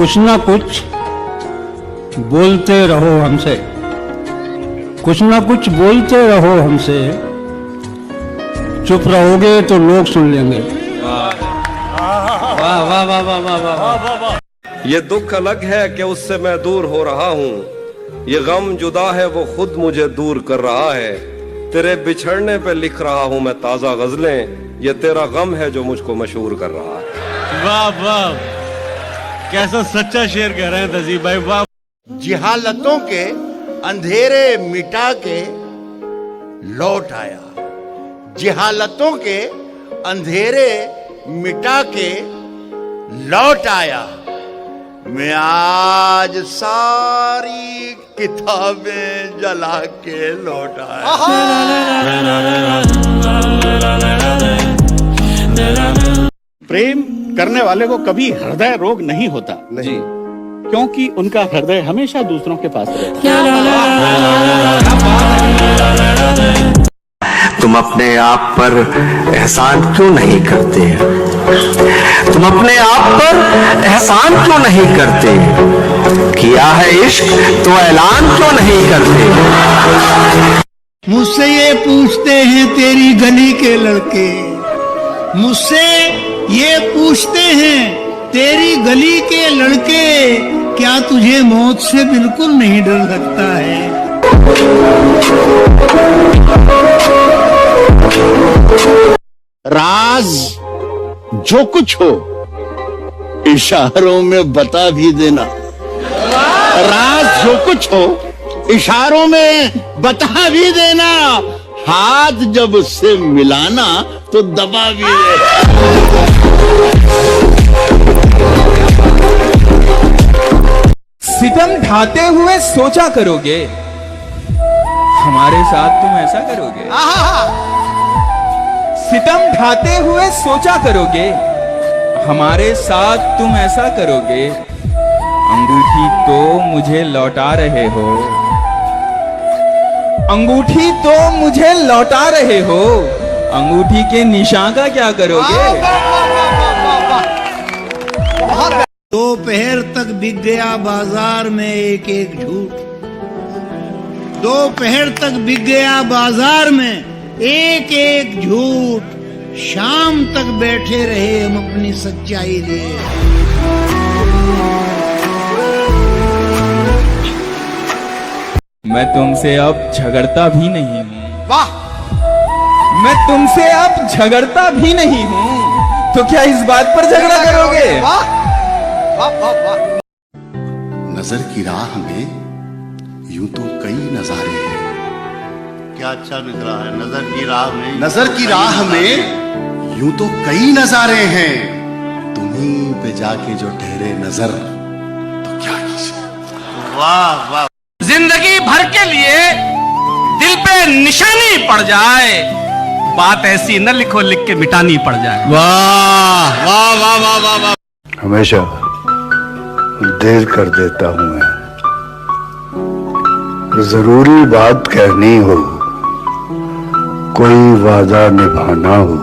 कुछ ना कुछ बोलते रहो हमसे, कुछ ना कुछ बोलते रहो हमसे, चुप रहोगे तो लोग सुन लेंगे। वाह वाह वाह वाह वाह वाह वाह। ये दुख अलग है कि उससे मैं दूर हो रहा हूँ, ये गम जुदा है वो खुद मुझे दूर कर रहा है। तेरे बिछड़ने पे लिख रहा हूँ मैं ताजा गजलें, ये तेरा गम है जो मुझको मशहूर कर रहा है। वाह वाह, कैसा सच्चा शेर कह रहे हैं तहजीब भाई, वाह। जिहालतों के अंधेरे मिटा के लौट आया, जिहालतों के अंधेरे मिटा के लौट आया। मैं आज सारी किताबें जला के लौट आया। प्रेम करने वाले को कभी हृदय रोग नहीं होता, नहीं, क्योंकि उनका हृदय हमेशा दूसरों के पास रहता है। तुम अपने आप पर एहसान क्यों नहीं करते? तुम अपने आप पर एहसान क्यों नहीं करते? किया है इश्क तो ऐलान क्यों नहीं करते? मुझसे ये पूछते हैं तेरी गली के लड़के, मुझसे ये पूछते हैं तेरी गली के लड़के, क्या तुझे मौत से बिल्कुल नहीं डर लगता है? राज जो कुछ हो इशारों में बता भी देना, राज जो कुछ हो इशारों में बता भी देना, हाथ जब उससे मिलाना तो दबा भी देना। सितम ढाते हुए सोचा करोगे, हमारे साथ तुम ऐसा करोगे। सितम ढाते हुए सोचा करोगे, हमारे साथ तुम ऐसा करोगे। अंगूठी तो मुझे लौटा रहे हो, अंगूठी तो मुझे लौटा रहे हो, अंगूठी के निशान का क्या करोगे? दोपहर तक बिक गया बाजार में एक एक झूठ, दोपहर तक बिक गया बाजार में एक एक झूठ, शाम तक बैठे रहे हम अपनी सच्चाई लिए। मैं तुमसे अब झगड़ता भी नहीं हूँ। वाह, मैं तुमसे अब झगड़ता भी नहीं हूँ, तो क्या इस बात पर झगड़ा करोगे? नजर की राह में यूं तो कई नजारे हैं। क्या अच्छा दिख रहा है, नजर की राह में, नजर की राह में यूं तो कई नजारे हैं, तुम्हीं पे जाके जो ठहरे नजर तो क्या कीजिए। वाह वाह। जिंदगी भर के लिए दिल पे निशानी पड़ जाए, बात ऐसी न लिखो लिख के मिटानी पड़ जाए। वाह वाह वाह वाह वाह वाह। हमेशा देर कर देता हूं मैं, जरूरी बात कहनी हो, कोई वादा निभाना हो,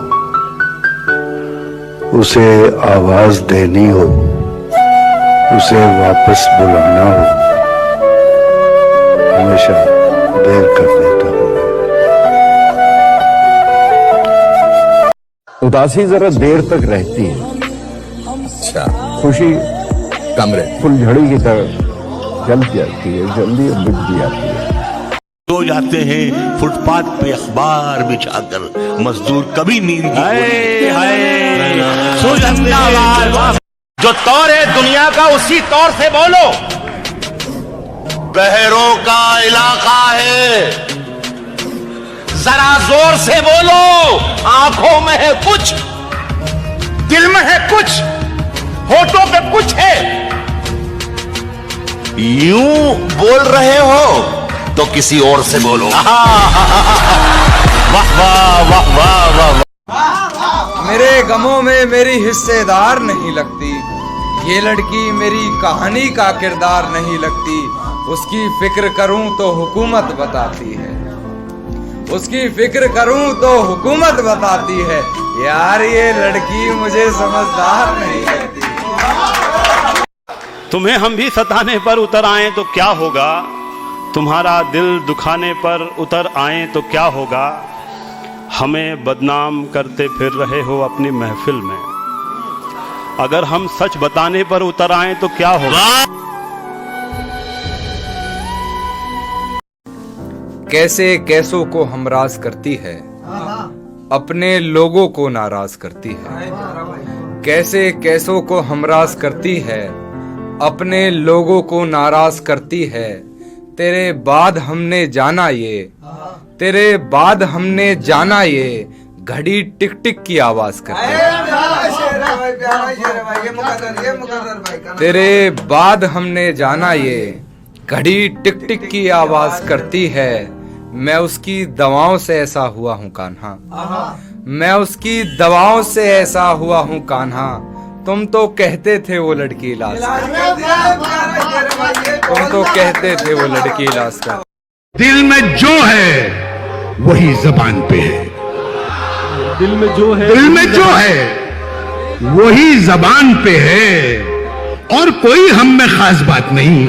उसे आवाज देनी हो, उसे वापस बुलाना हो, हमेशा देर कर देता हूं मैं। उदासी जरा देर तक रहती है, अच्छा, खुशी कम रहती, फुलझड़ी की तरह जल जाती है, जल्दी बुझ भी जाती है। सो जाते हैं फुटपाथ पे अखबार बिछाकर, मजदूर कभी नींद सो जाते हैं। जो तौर है दुनिया का उसी तौर से बोलो, बहरों का इलाका है, जरा जोर से बोलो। आंखों में है कुछ, दिल में है कुछ, होठों पे कुछ है। यूं बोल रहे हो तो किसी और से बोलो। वाह वाह वाह वाह वाह। मेरे गमों में मेरी हिस्सेदार नहीं लगती, ये लड़की मेरी कहानी का किरदार नहीं लगती। उसकी फिक्र करूं तो हुकूमत बताती है, उसकी फिक्र करूं तो हुकूमत बताती है। यार ये लड़की मुझे समझदार नहीं लगती। तुम्हें हम भी सताने पर उतर आए तो क्या होगा, तुम्हारा दिल दुखाने पर उतर आए तो क्या होगा। हमें बदनाम करते फिर रहे हो अपनी महफिल में, अगर हम सच बताने पर उतर आए तो क्या होगा। कैसे कैसों को हमराज करती है, अपने लोगों को नाराज करती है। कैसे कैसों को हमराज करती है, अपने लोगों को नाराज करती है। तेरे बाद हमने जाना ये, तेरे बाद हमने जाना ये, घड़ी टिक टिक की आवाज करती है। तेरे बाद हमने जाना ये, घड़ी टिक टिक की आवाज करती है। मैं उसकी दवाओं से ऐसा हुआ हूँ कान्हा, मैं उसकी दवाओं से ऐसा हुआ हूँ कान्हा। तुम तो कहते थे वो लड़की इलाज कर, तुम तो कहते थे वो लड़की इलाज कर। दिल में जो है वही जबान पे है, दिल में जो है, दिल में जो है वही जबान पे है, और कोई हम में खास बात नहीं।